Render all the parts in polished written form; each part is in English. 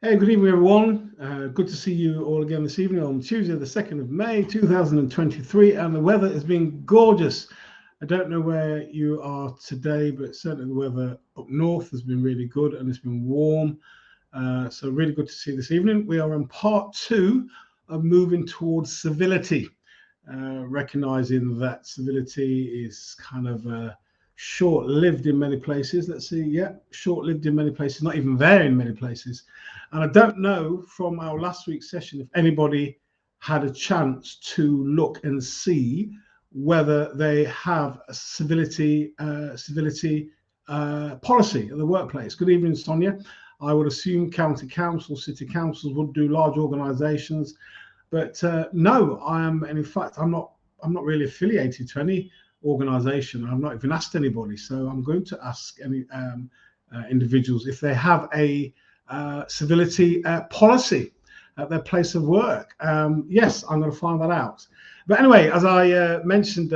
Hey, good evening, everyone. Good to see you all again this evening on Tuesday, the 2nd of May, 2023, and the weather has been gorgeous. I don't know where you are today, but certainly the weather up north has been really good and it's been warm. So really good to see you this evening. We are on part 2 of moving towards civility, recognizing that civility is kind of short-lived in many places. Let's see, yeah, short-lived in many places, not even there in many places. And I don't know from our last week's session if anybody had a chance to look and see whether they have a civility policy in the workplace. Good evening, Sonia. I would assume county councils, city councils would do, large organisations, but no, I am, and in fact, I'm not really affiliated to any organisation. I've not even asked anybody, so I'm going to ask any individuals if they have a civility policy at their place of work. Yes, I'm going to find that out. But anyway, as I mentioned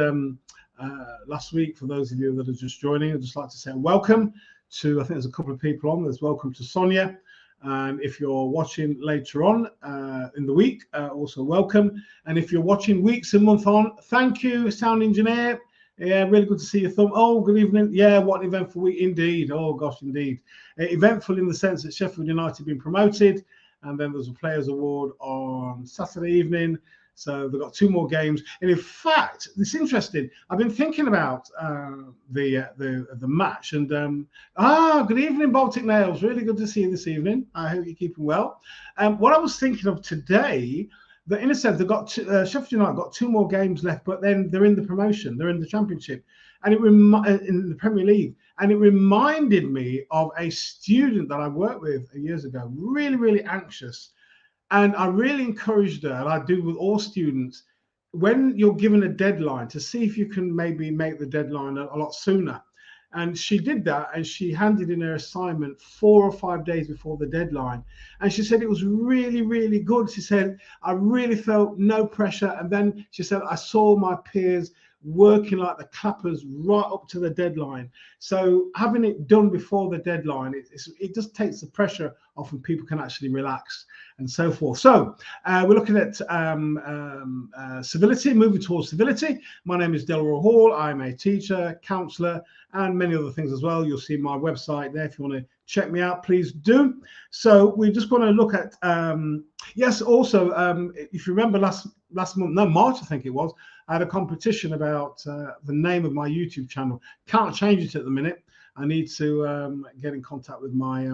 last week, for those of you that are just joining, I'd just like to say welcome to, I think there's a couple of people on. There's welcome to Sonia. And if you're watching later on in the week, also welcome. And if you're watching weeks and months on, thank you, sound engineer. Yeah, really good to see your thumb. Oh, good evening. Yeah, what an eventful week indeed. Oh, gosh, indeed. Eventful in the sense that Sheffield United been promoted, and then there's a Players' Award on Saturday evening. So they've got 2 more games. And in fact, it's interesting. I've been thinking about the match. And good evening, Baltic Nails. Really good to see you this evening. I hope you're keeping well. What I was thinking of today, that in a sense, they've got Sheffield United got 2 more games left, but then they're in the promotion, they're in the Championship, and in the Premier League, and it reminded me of a student that I worked with years ago, really, really anxious, and I really encouraged her, and I do with all students, when you're given a deadline, to see if you can maybe make the deadline a lot sooner. And she did that, and she handed in her assignment 4 or 5 days before the deadline. And she said it was really, really good. She said, I really felt no pressure. And then she said, I saw my peers working like the clappers right up to the deadline. So having it done before the deadline, it just takes the pressure off and people can actually relax and so forth. So we're looking at civility, moving towards civility. My name is Delroy Hall. I'm a teacher, counsellor, and many other things as well. You'll see my website there. If you want to check me out, please do. So we're just going to look at, yes, also, if you remember last month, no, March, I think it was, I had a competition about the name of my YouTube channel. Can't change it at the minute. I need to get in contact with my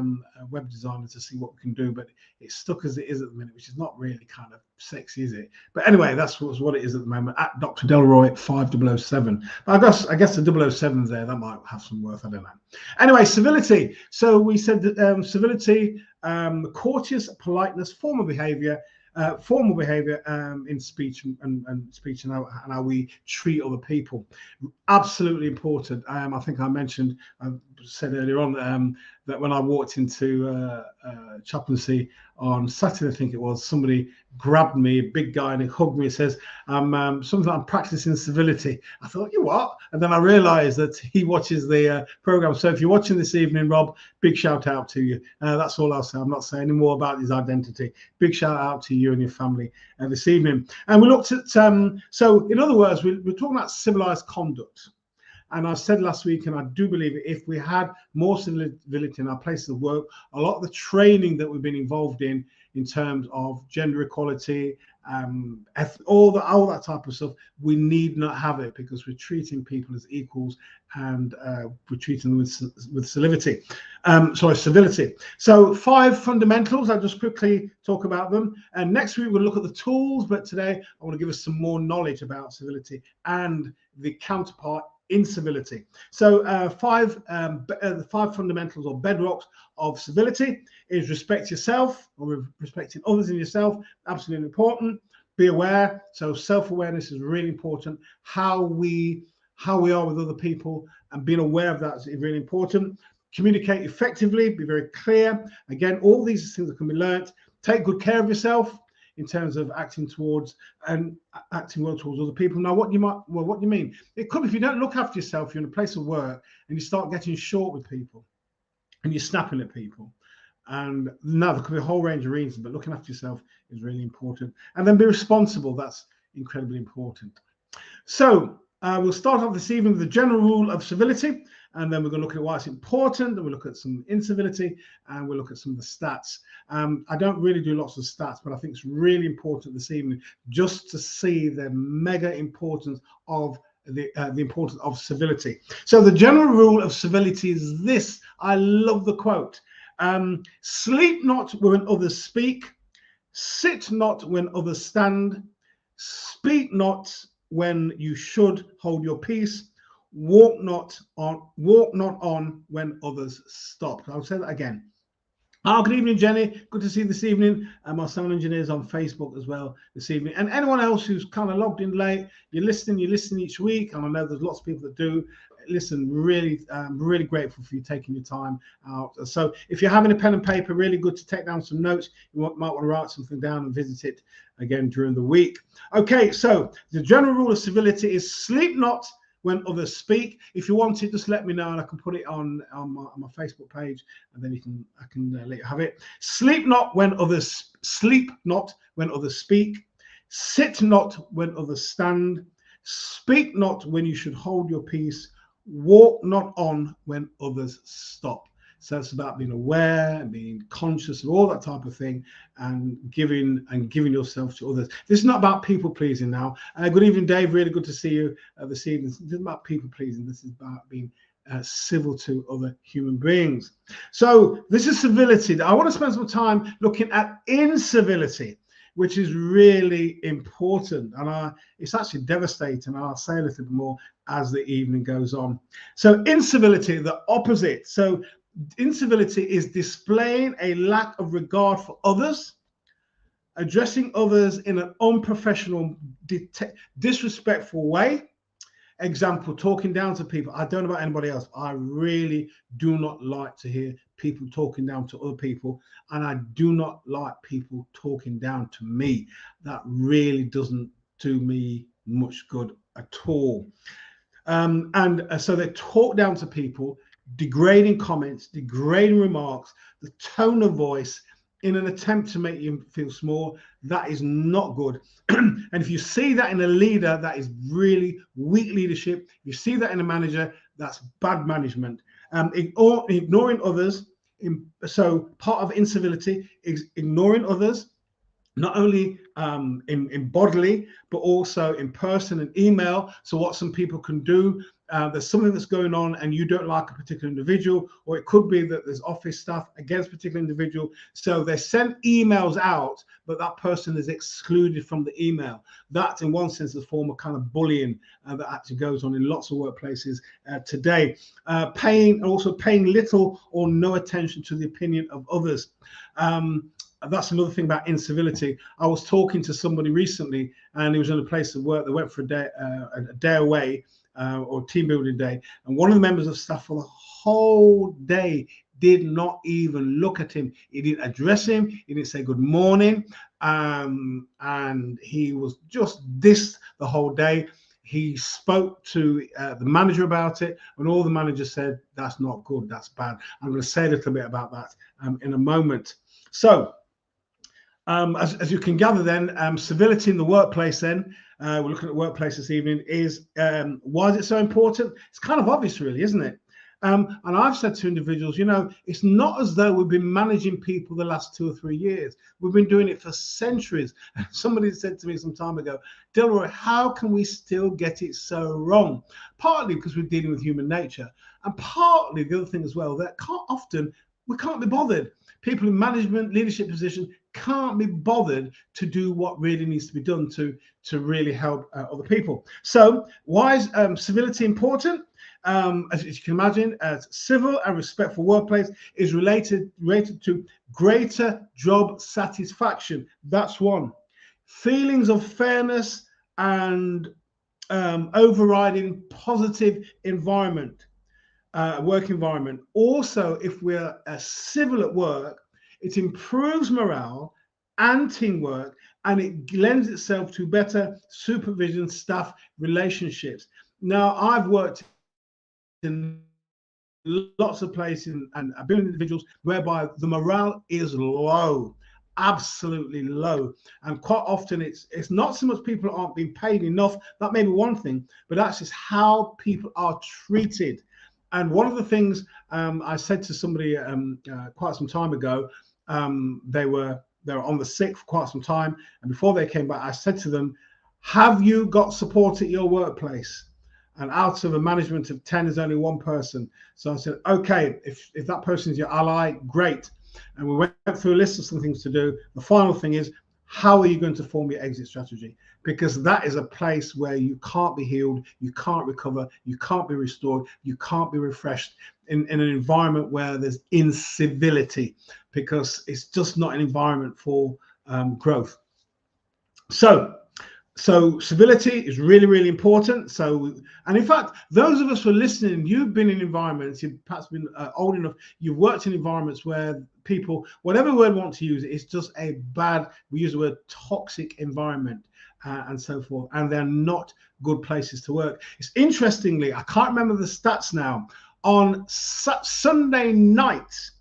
web designer to see what we can do, but it's stuck as it is at the minute, which is not really kind of sexy, is it? But anyway, that's what it is at the moment, at Dr. Delroy 5007. But I guess the 007's there, that might have some worth, I don't know. Anyway, civility. So we said that civility, courteous politeness, formal behavior in speech and speech and how we treat other people. Absolutely important. I think I said earlier on that when I walked into chaplaincy on Saturday, I think it was, somebody grabbed me, a big guy, and he hugged me and says, I'm practicing civility. I thought, you what? And then I realized that he watches the program. So if you're watching this evening, Rob, big shout out to you. That's all I'll say. I'm not saying any more about his identity. Big shout out to you and your family this evening. And we looked at, so in other words, we're talking about civilized conduct. And I said last week, and I do believe it, if we had more civility in our places of work, a lot of the training that we've been involved in terms of gender equality, all that type of stuff, we need not have it, because we're treating people as equals, and we're treating them with civility. Civility. So 5 fundamentals. I'll just quickly talk about them. And next week we'll look at the tools, but today I want to give us some more knowledge about civility and the counterpart in civility. So the 5 fundamentals or bedrocks of civility is respect yourself, or respecting others in yourself. Absolutely important. Be aware. So self-awareness is really important. How we are with other people, and being aware of that is really important. Communicate effectively. Be very clear. Again, all these things that can be learnt. Take good care of yourself in terms of acting towards and acting well towards other people. Now, what do you mean? It could be if you don't look after yourself, you're in a place of work and you start getting short with people and you're snapping at people. And now there could be a whole range of reasons, but looking after yourself is really important. And then be responsible. That's incredibly important. So we'll start off this evening with the general rule of civility, and then we're going to look at why it's important, and we'll look at some incivility, and we'll look at some of the stats. I don't really do lots of stats, but I think it's really important this evening just to see the mega importance of the importance of civility. So the general rule of civility is this. I love the quote. Sleep not when others speak, sit not when others stand, speak not when you should hold your peace, walk not on when others stop. I'll say that again. Good evening, Jenny. Good to see you this evening. And my sound engineers on Facebook as well this evening. And anyone else who's kind of logged in late, you listen each week. And I know there's lots of people that do listen. Really grateful for you taking your time out. So if you're having a pen and paper, really good to take down some notes. You might want to write something down and visit it again during the week. Okay, so the general rule of civility is sleep not when others speak. If you want it, just let me know and I can put it on my Facebook page, and then I can let you have it. Sleep not when others speak. Sit not when others stand. Speak not when you should hold your peace. Walk not on when others stop. So it's about being aware and being conscious of all that type of thing, and giving yourself to others. This is not about people pleasing now. Good evening, Dave. Really good to see you this evening. This isn't about people pleasing. This is about being civil to other human beings. So this is civility. I want to spend some time looking at incivility, which is really important, and it's actually devastating. I'll say a little bit more as the evening goes on. So incivility, the opposite. So incivility is displaying a lack of regard for others, addressing others in an unprofessional, disrespectful way. Example, talking down to people. I don't know about anybody else. I really do not like to hear people talking down to other people, and I do not like people talking down to me. That really doesn't do me much good at all. So they talk down to people, degrading comments, degrading remarks, the tone of voice, in an attempt to make you feel small. That is not good. And if you see that in a leader, that is really weak leadership. If you see that in a manager, that's bad management. Ignoring others. So part of incivility is ignoring others, not only in bodily, but also in person and email. So what some people can do, there's something that's going on and you don't like a particular individual, or it could be that there's office staff against a particular individual. So they send emails out, but that person is excluded from the email. That, in one sense, is a form of kind of bullying that actually goes on in lots of workplaces today. Paying little or no attention to the opinion of others. That's another thing about incivility. I was talking to somebody recently, and he was in a place of work. They went for a day away, or team building day, and one of the members of staff for the whole day did not even look at him. He didn't address him. He didn't say good morning, and he was just dissed the whole day. He spoke to the manager about it, and all the manager said, "That's not good. That's bad." I'm going to say a little bit about that in a moment. So, as you can gather then, civility in the workplace then, we're looking at workplace this evening, is why is it so important? It's kind of obvious really, isn't it? And I've said to individuals, it's not as though we've been managing people the last 2 or 3 years. We've been doing it for centuries. Somebody said to me some time ago, Delroy, how can we still get it so wrong? Partly because we're dealing with human nature, and partly the other thing as well, that we can't be bothered. People in management, leadership position can't be bothered to do what really needs to be done to really help other people. So why is civility important? As you can imagine, a civil and respectful workplace is related to greater job satisfaction. That's one. Feelings of fairness and overriding positive environment. Work environment. Also, if we're civil at work, it improves morale and teamwork, and it lends itself to better supervision, staff relationships. Now, I've worked in lots of places and a billion individuals whereby the morale is low, absolutely low. And quite often it's not so much people aren't being paid enough, that may be one thing, but that's just how people are treated. And one of the things I said to somebody quite some time ago, they were on the sick for quite some time, and before they came back, I said to them, have you got support at your workplace? And out of a management of 10 is only one person. So I said, okay, if that person is your ally, great. And we went through a list of some things to do. The final thing is, how are you going to form your exit strategy? Because that is a place where you can't be healed, you can't recover, you can't be restored, you can't be refreshed in an environment where there's incivility, because it's just not an environment for growth. So civility is really, really important. So, and in fact, those of us who are listening, you've been in environments, you've perhaps been old enough, you've worked in environments where people, whatever word we want to use, it's just a bad, we use the word toxic environment and so forth, and they're not good places to work. It's interestingly, I can't remember the stats now, on Sunday nights,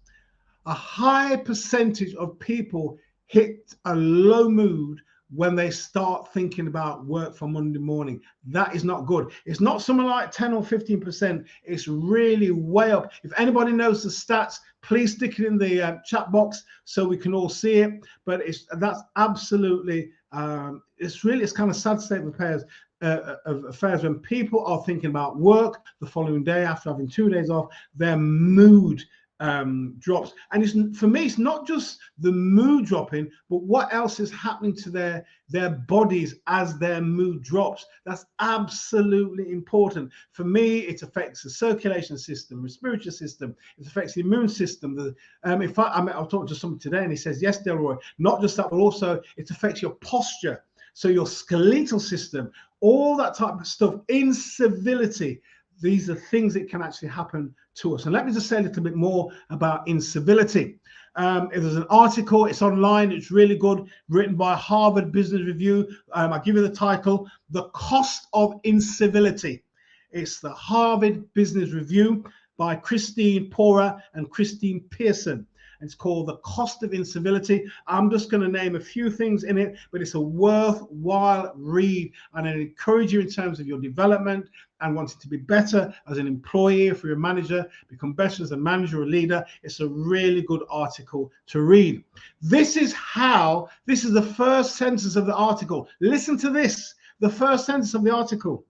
a high percentage of people hit a low mood when they start thinking about work for Monday morning. That is not good. It's not something like 10 or 15%. It's really way up. If anybody knows the stats, please stick it in the chat box so we can all see it. But that's absolutely, it's kind of sad state of affairs when people are thinking about work the following day after having 2 days off. Their mood drops, and for me, it's not just the mood dropping, but what else is happening to their bodies as their mood drops. That's absolutely important. For me, it affects the circulation system, respiratory system. It affects the immune system. In fact, I was talking to someone today, and he says, yes, Delroy, not just that, but also it affects your posture, so your skeletal system, all that type of stuff. Incivility. These are things that can actually happen to us. And let me just say a little bit more about incivility. There's an article, it's online, it's really good, written by Harvard Business Review. I'll give you the title, The Cost of Incivility. It's the Harvard Business Review by Christine Pora and Christine Pearson. It's called The Cost of Incivility. I'm just going to name a few things in it, but it's a worthwhile read. And I encourage you in terms of your development and wanting to be better as an employee, if you're a manager, become better as a manager or leader. It's a really good article to read. This is the first sentence of the article. Listen to this, the first sentence of the article.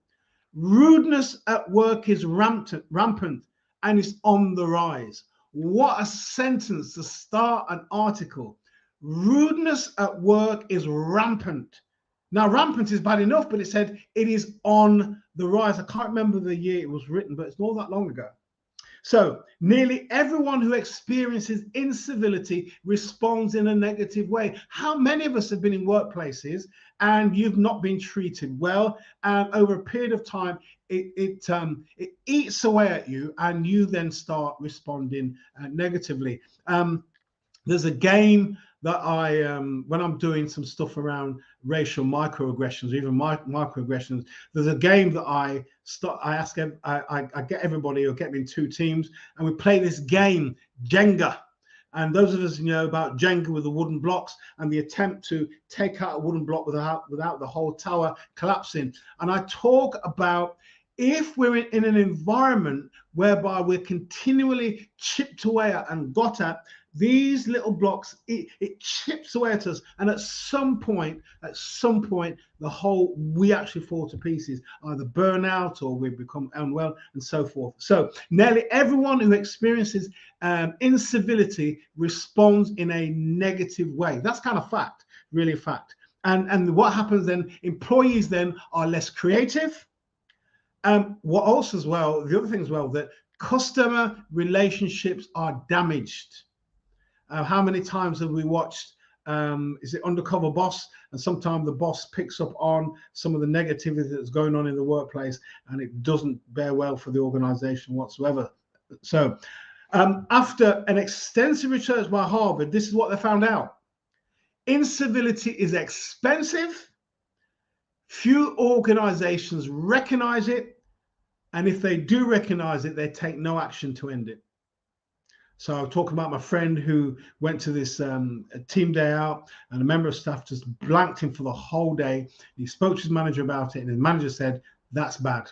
Rudeness at work is rampant and is on the rise. What a sentence to start an article. Rudeness at work is rampant. Now, rampant is bad enough, but it said it is on the rise. I can't remember the year it was written, but it's not that long ago. So nearly everyone who experiences incivility responds in a negative way. How many of us have been in workplaces and you've not been treated well, and over a period of time it eats away at you, and you then start responding negatively. There's a game that I, when I'm doing some stuff around racial microaggressions, even microaggressions, there's a game that I get everybody, or get me in 2 teams, and we play this game, Jenga. And those of us who know about Jenga with the wooden blocks and the attempt to take out a wooden block without the whole tower collapsing. And I talk about, if we're in an environment whereby we're continually chipped away at and got at, these little blocks, it chips away at us, and at some point we actually fall to pieces, either burnout or we become unwell and so forth. So nearly everyone who experiences incivility responds in a negative way. That's kind of fact, really a fact. And what happens then, employees then are less creative. What also as well, the other thing as well, that customer relationships are damaged. How many times have we watched, is it Undercover Boss? And sometimes the boss picks up on some of the negativity that's going on in the workplace, and it doesn't bear well for the organization whatsoever. So after an extensive research by Harvard, this is what they found out. Incivility is expensive. Few organizations recognize it, And if they do recognize it, they take no action to end it. So I was talking about my friend who went to this team day out, and a member of staff just blanked him for the whole day. He spoke to his manager about it, and his manager said, "That's bad.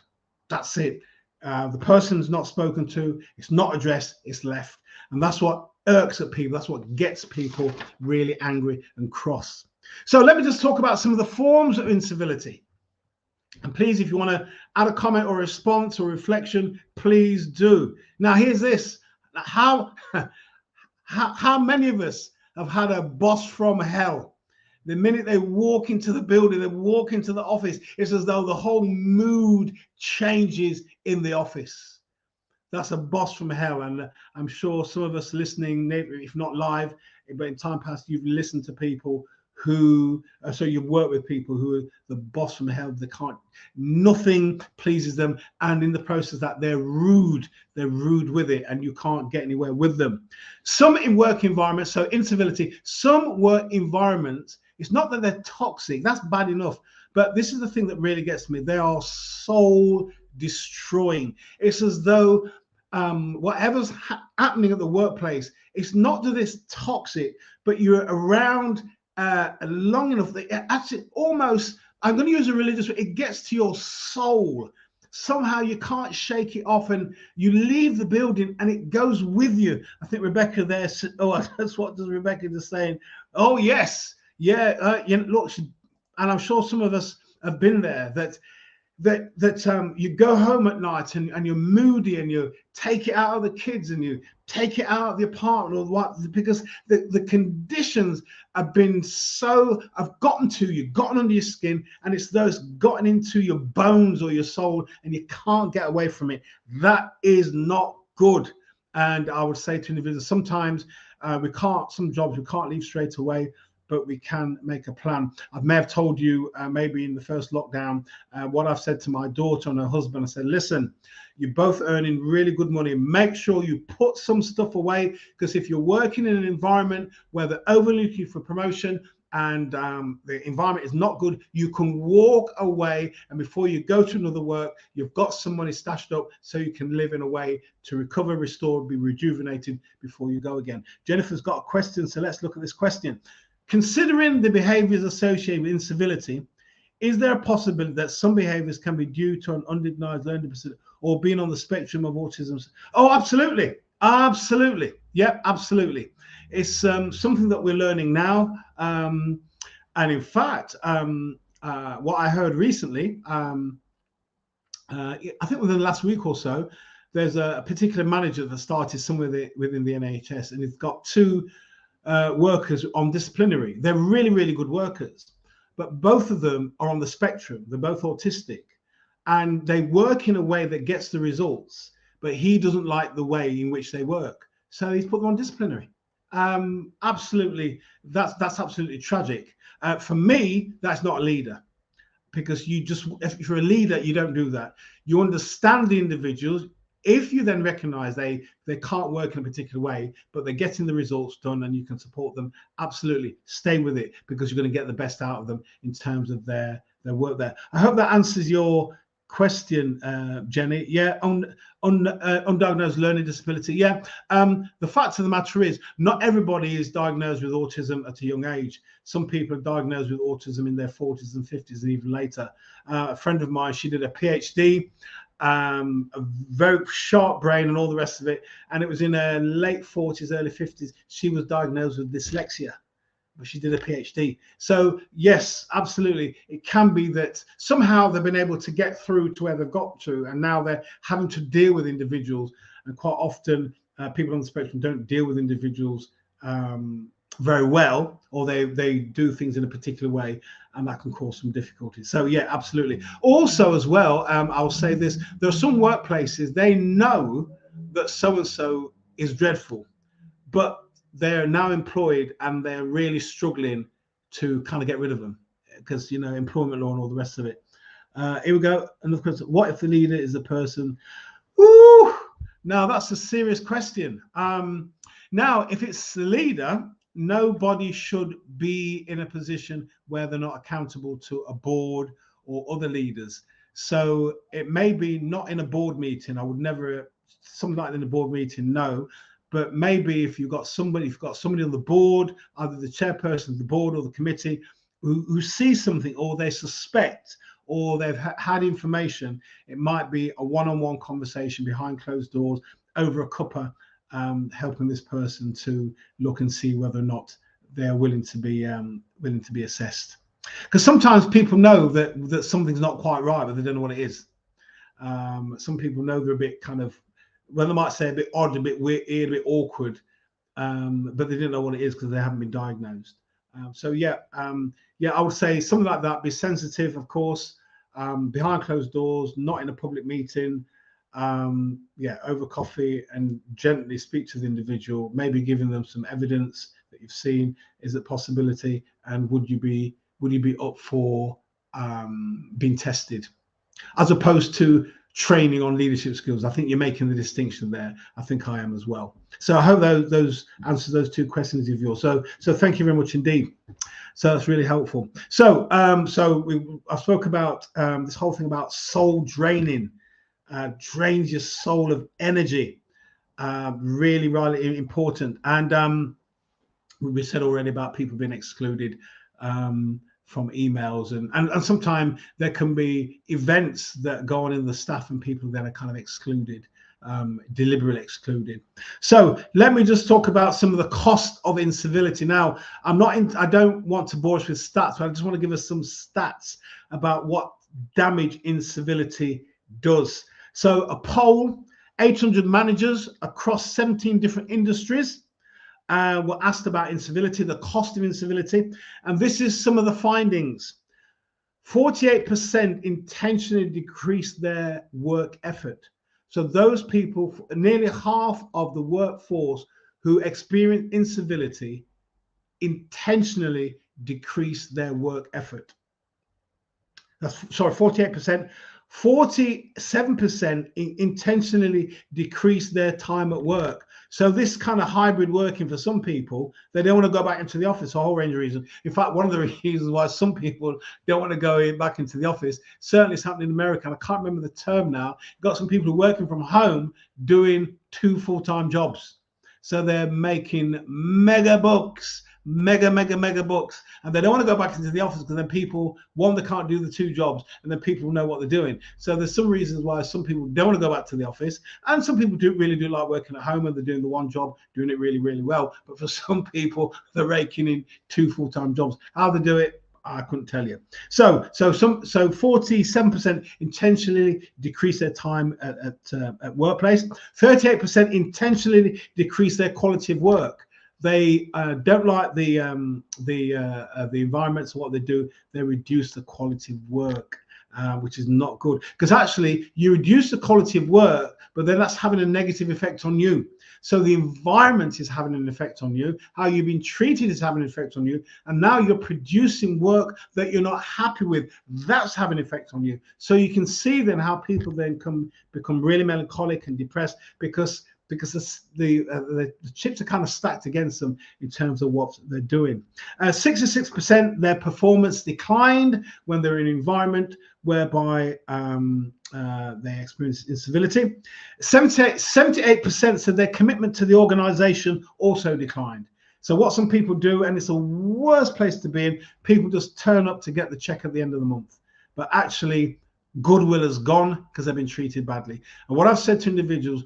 That's it. The person's not spoken to. It's not addressed. It's left." And that's what irks at people. That's what gets people really angry and cross. So let me just talk about some of the forms of incivility. And please, if you want to add a comment or a response or reflection, please do. Now, here's this. How many of us have had a boss from hell? The minute they walk into the building, they walk into the office, it's as though the whole mood changes in the office. That's a boss from hell. And I'm sure some of us listening, if not live, but in time past, you've listened to people who, so you've worked with people who are the boss from hell. They can't, nothing pleases them, and in the process that they're rude with it, and you can't get anywhere with them. Some in work environments, so incivility, some work environments, it's not that they're toxic, that's bad enough, but this is the thing that really gets me. They are soul destroying. It's as though whatever's happening at the workplace, it's not that it's toxic, but you're around long enough that it actually almost, I'm going to use a religious word, it gets to your soul. Somehow you can't shake it off, and you leave the building and it goes with you. I think Rebecca there said, oh, that's what does Rebecca just saying. Oh yes, yeah, look, and I'm sure some of us have been there, that you go home at night and you're moody, and you take it out of the kids, and you take it out of the apartment, or what, because the conditions have been have gotten to you, gotten under your skin, and it's those gotten into your bones or your soul, and you can't get away from it. That is not good. And I would say to individuals, sometimes some jobs we can't leave straight away, but we can make a plan. I may have told you maybe in the first lockdown what I've said to my daughter and her husband. I said, listen, you're both earning really good money. Make sure you put some stuff away, because if you're working in an environment where they're overly looking for promotion and the environment is not good, you can walk away, and before you go to another work, you've got some money stashed up so you can live in a way to recover, restore, be rejuvenated before you go again. Jennifer's got a question, so let's look at this question. Considering the behaviors associated with incivility, is there a possibility that some behaviors can be due to an undiagnosed learning disability or being on the spectrum of autism? Oh, absolutely. Absolutely. Yep, absolutely. It's something that we're learning now. And in fact, what I heard recently, I think within the last week or so, there's a particular manager that started somewhere within the NHS, and it's got two workers on disciplinary. They're really, really good workers, but both of them are on the spectrum. They're both autistic, and they work in a way that gets the results, but he doesn't like the way in which they work, so he's put them on disciplinary. Absolutely, that's absolutely tragic. For me, that's not a leader, because if you're a leader, you don't do that. You understand the individuals. If you then recognize they can't work in a particular way, but they're getting the results done and you can support them, absolutely stay with it, because you're going to get the best out of them in terms of their work there. I hope that answers your question, Jenny. Yeah, undiagnosed learning disability. Yeah, the fact of the matter is, not everybody is diagnosed with autism at a young age. Some people are diagnosed with autism in their 40s and 50s and even later. A friend of mine, she did a PhD, a very sharp brain and all the rest of it, and it was in her late 40s, early 50s. She was diagnosed with dyslexia, but she did a PhD. So yes, absolutely, it can be that somehow they've been able to get through to where they've got to, and now they're having to deal with individuals, and quite often people on the spectrum don't deal with individuals very well, or they do things in a particular way, and that can cause some difficulties. So yeah, absolutely. Also as well, I'll say this, there are some workplaces, they know that so-and-so is dreadful, but they're now employed and they're really struggling to kind of get rid of them, because, you know, employment law and all the rest of it. Here we go. And of course, what if the leader is a person? Ooh, now that's a serious question. Now, if it's the leader, nobody should be in a position where they're not accountable to a board or other leaders. So it may be not in a board meeting. I would never, something like that in a board meeting, no. But maybe if you've got somebody on the board, either the chairperson of the board or the committee, who sees something, or they suspect, or they've had information, it might be a one-on-one conversation behind closed doors over a cuppa, helping this person to look and see whether or not they're willing to be assessed. Because sometimes people know that something's not quite right, but they don't know what it is. Some people know they're a bit kind of, well, they might say a bit odd, a bit weird, a bit awkward, but they didn't know what it is because they haven't been diagnosed. So yeah, I would say something like that. Be sensitive, of course, behind closed doors, not in a public meeting. Over coffee, and gently speak to the individual, maybe giving them some evidence that you've seen. Is it possibility, and would you be up for being tested, as opposed to training on leadership skills? I think you're making the distinction there. I think I am as well. So I hope those answers those two questions of yours. So thank you very much indeed. So that's really helpful. So I spoke about this whole thing about soul draining. Drains your soul of energy. Really important. And we said already about people being excluded from emails, and sometimes there can be events that go on in the staff and people that are kind of excluded, deliberately excluded. So let me just talk about some of the cost of incivility. Now, I don't want to bore us with stats, but I just want to give us some stats about what damage incivility does. So a poll, 800 managers across 17 different industries were asked about incivility, the cost of incivility. And this is some of the findings. 48% intentionally decreased their work effort. So those people, nearly half of the workforce who experience incivility, intentionally decrease their work effort. That's 48%. 47% intentionally decrease their time at work. So this kind of hybrid working, for some people, they don't want to go back into the office for a whole range of reasons. In fact, one of the reasons why some people don't want to go back into the office, certainly it's happening in America, and I can't remember the term now. You've got some people who are working from home doing 2 full-time jobs. So they're making mega bucks, mega bucks, and they don't want to go back into the office because then people, one, they can't do the 2 jobs, and then people know what they're doing. So there's some reasons why some people don't want to go back to the office, and some people really do like working at home, and they're doing the one job, doing it really well. But for some people, they're raking in 2 full-time jobs. How they do it, I couldn't tell you. So 47% intentionally decrease their time at workplace. 38% intentionally decrease their quality of work. They don't like the environment, so what they do, they reduce the quality of work, which is not good. Because actually, you reduce the quality of work, but then that's having a negative effect on you. So the environment is having an effect on you. How you've been treated is having an effect on you. And now you're producing work that you're not happy with. That's having an effect on you. So you can see then how people then become really melancholic and depressed because the chips are kind of stacked against them in terms of what they're doing. 66% their performance declined when they're in an environment whereby they experience incivility. 78% said their commitment to the organization also declined. So what some people do, and it's the worst place to be in, people just turn up to get the check at the end of the month. But actually, goodwill has gone because they've been treated badly. And what I've said to individuals,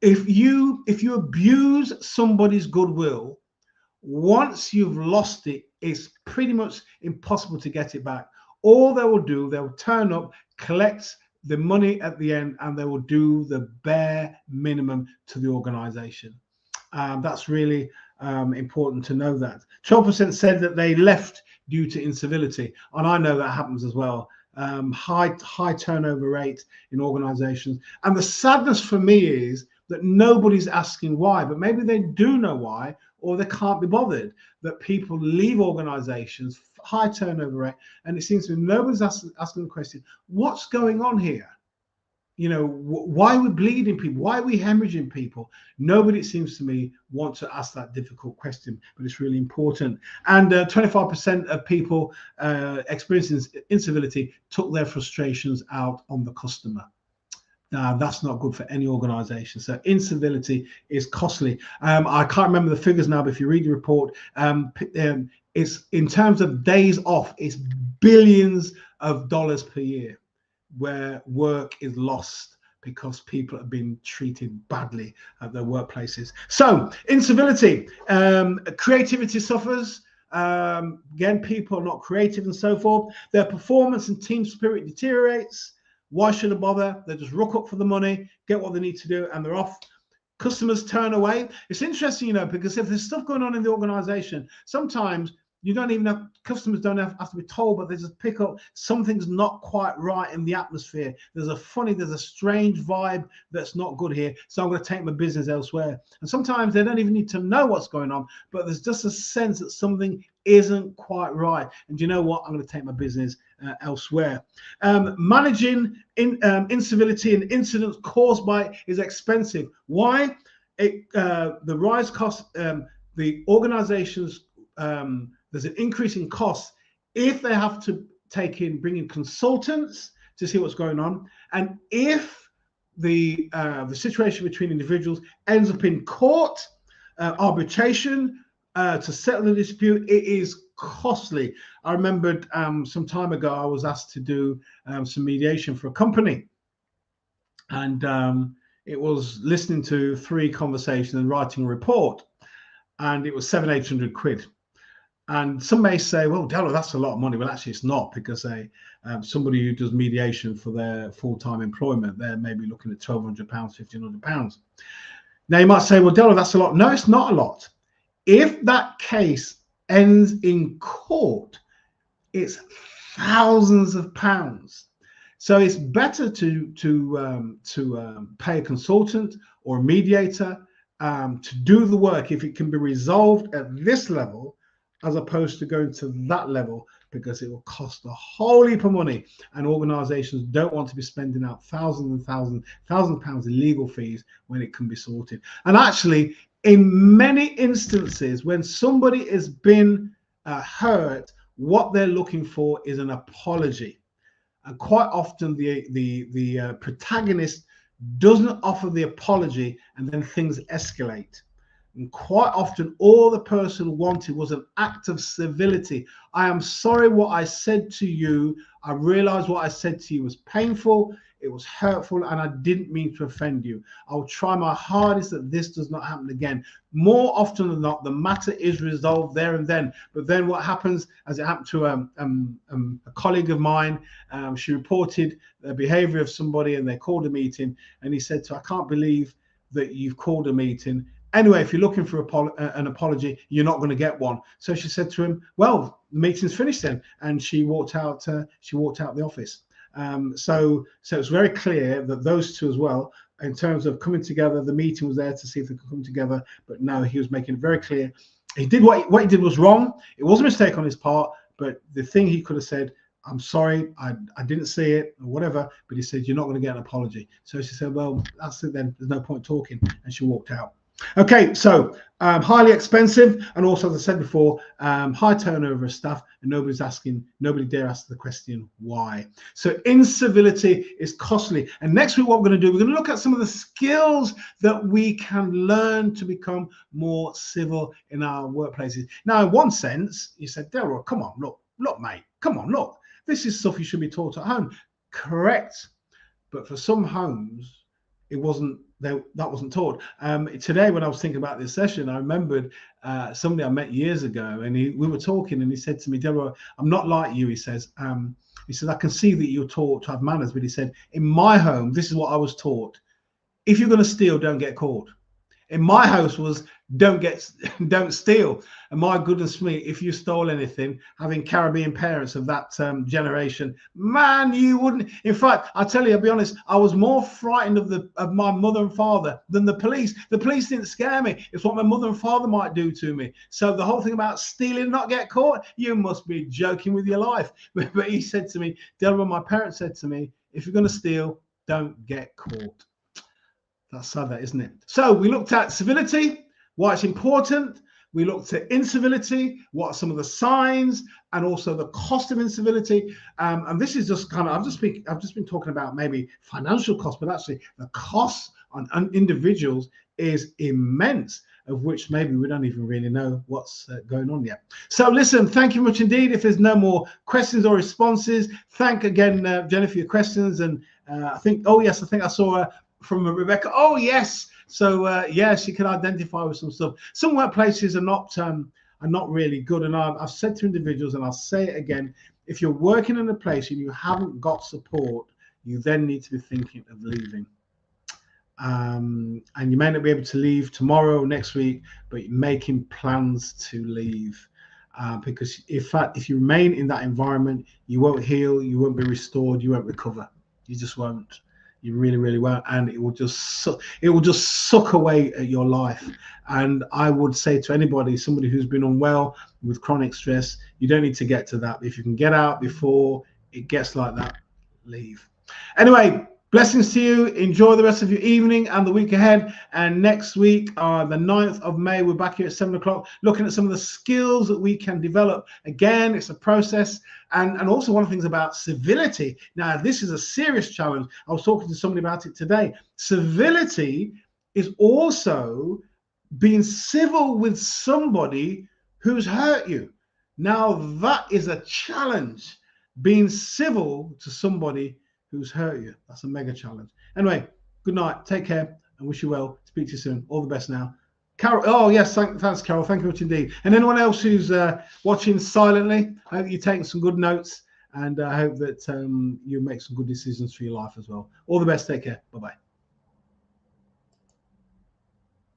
if you abuse somebody's goodwill, once you've lost it, it's pretty much impossible to get it back. All they will do, they will turn up, collect the money at the end, and they will do the bare minimum to the organization. That's really important to know that. 12% said that they left due to incivility, and I know that happens as well. High turnover rate in organizations. And the sadness for me is that nobody's asking why, but maybe they do know why, or they can't be bothered, that people leave organizations, high turnover rate, and it seems to me nobody's asking the question, what's going on here? you know, why are we bleeding people? Why are we hemorrhaging people? Nobody, it seems to me, wants to ask that difficult question, but it's really important. And 25% of people experiencing incivility took their frustrations out on the customer. Now, that's not good for any organization. So incivility is costly. I can't remember the figures now, but if you read the report, it's in terms of days off, it's billions of dollars per year where work is lost because people have been treated badly at their workplaces. So incivility, creativity suffers. Again, people are not creative and so forth. Their performance and team spirit deteriorates. Why should I bother? They just rock up for the money, get what they need to do, and they're off. Customers turn away. It's interesting, you know, because if there's stuff going on in the organization, sometimes you don't even have, customers don't have to be told, but they just pick up something's not quite right in the atmosphere. There's a strange vibe that's not good here. So I'm going to take my business elsewhere. And sometimes they don't even need to know what's going on, but there's just a sense that something isn't quite right. And you know what? I'm going to take my business elsewhere. Managing incivility and incidents caused by it is expensive. Why? The rise cost, the organizations, there's an increase in costs if they have to bring in consultants to see what's going on, and if the situation between individuals ends up in court, arbitration to settle the dispute, it is costly. I remembered some time ago I was asked to do some mediation for a company, and it was listening to 3 conversations and writing a report, and it was 700-800 quid. And some may say, well, Delroy, that's a lot of money. Well, actually, it's not, because somebody who does mediation for their full-time employment, they're maybe looking at £1,200, £1,500. Now, you might say, well, Delroy, that's a lot. No, it's not a lot. If that case ends in court, it's thousands of pounds. So it's better to pay a consultant or a mediator to do the work if it can be resolved at this level, as opposed to going to that level, because it will cost a whole heap of money, and organizations don't want to be spending out thousands and thousands of pounds in legal fees when it can be sorted. And actually, in many instances, when somebody has been hurt, what they're looking for is an apology. And quite often the protagonist doesn't offer the apology, and then things escalate. And quite often, all the person wanted was an act of civility. I am sorry what I said to you. I realize what I said to you was painful, it was hurtful, and I didn't mean to offend you. I'll try my hardest that this does not happen again. More often than not, the matter is resolved there and then. But then what happens, as it happened to a colleague of mine, she reported the behavior of somebody, and they called a meeting, and he said to her, I can't believe that you've called a meeting. Anyway, if you're looking for an apology, you're not going to get one. So she said to him, well, the meeting's finished then. And she walked out the office. So it's very clear that those two as well, in terms of coming together, the meeting was there to see if they could come together. But no, he was making it very clear. He did what he did was wrong. It was a mistake on his part. But the thing he could have said, I'm sorry, I didn't see it, or whatever. But he said, you're not going to get an apology. So she said, well, that's it then. There's no point talking. And she walked out. Okay, so highly expensive, and also, as I said before, high turnover of staff, and nobody dare ask the question why. So incivility is costly. And next week, what we're going to do, we're going to look at some of the skills that we can learn to become more civil in our workplaces. Now, in one sense, you said, Delroy, come on, look, mate, come on, look, this is stuff you should be taught at home. Correct, but for some homes, that wasn't taught. Today, when I was thinking about this session, I remembered somebody I met years ago, and we were talking, and he said to me, Delroy, I'm not like you, he says. He said, I can see that you're taught to have manners, but he said, in my home, this is what I was taught. If you're going to steal, don't get caught. In my house was don't steal. And my goodness me, if you stole anything, having Caribbean parents of that generation, man, you wouldn't. In fact, I tell you, I'll be honest, I was more frightened of my mother and father than the police. The police didn't scare me. It's what my mother and father might do to me. So the whole thing about stealing, not get caught, you must be joking with your life. But he said to me, Delroy, my parents said to me, if you're going to steal, don't get caught. That's sad, that, isn't it? So we looked at civility, why it's important. We looked at incivility, what are some of the signs, and also the cost of incivility. And this is just kind of, I've just been talking about maybe financial cost, but actually the cost on individuals is immense, of which maybe we don't even really know what's going on yet. So listen, thank you much indeed. If there's no more questions or responses, thank again, Jennifer, for your questions. And I think, oh yes, I think I saw from Rebecca. Oh yes. So yes, you can identify with some stuff. Some workplaces are not really good. And I've said to individuals, and I'll say it again, if you're working in a place and you haven't got support, you then need to be thinking of leaving. And you may not be able to leave tomorrow or next week, but you're making plans to leave. Because if you remain in that environment, you won't heal, you won't be restored, you won't recover. You just won't. You really, really won't, and it will just suck away at your life. And I would say to anybody, somebody who's been unwell with chronic stress, you don't need to get to that. If you can get out before it gets like that, leave. Anyway, blessings to you. Enjoy the rest of your evening and the week ahead. And next week, the 9th of May, we're back here at 7 o'clock, looking at some of the skills that we can develop. Again, it's a process. And also one of the things about civility. Now, this is a serious challenge. I was talking to somebody about it today. Civility is also being civil with somebody who's hurt you. Now, that is a challenge, being civil to somebody who's hurt you. That's a mega challenge. Anyway, good night. Take care and wish you well. Speak to you soon. All the best now. Carol. Oh, yes. Thanks, Carol. Thank you much indeed. And anyone else who's watching silently, I hope you're taking some good notes, and I hope that you make some good decisions for your life as well. All the best. Take care. Bye-bye.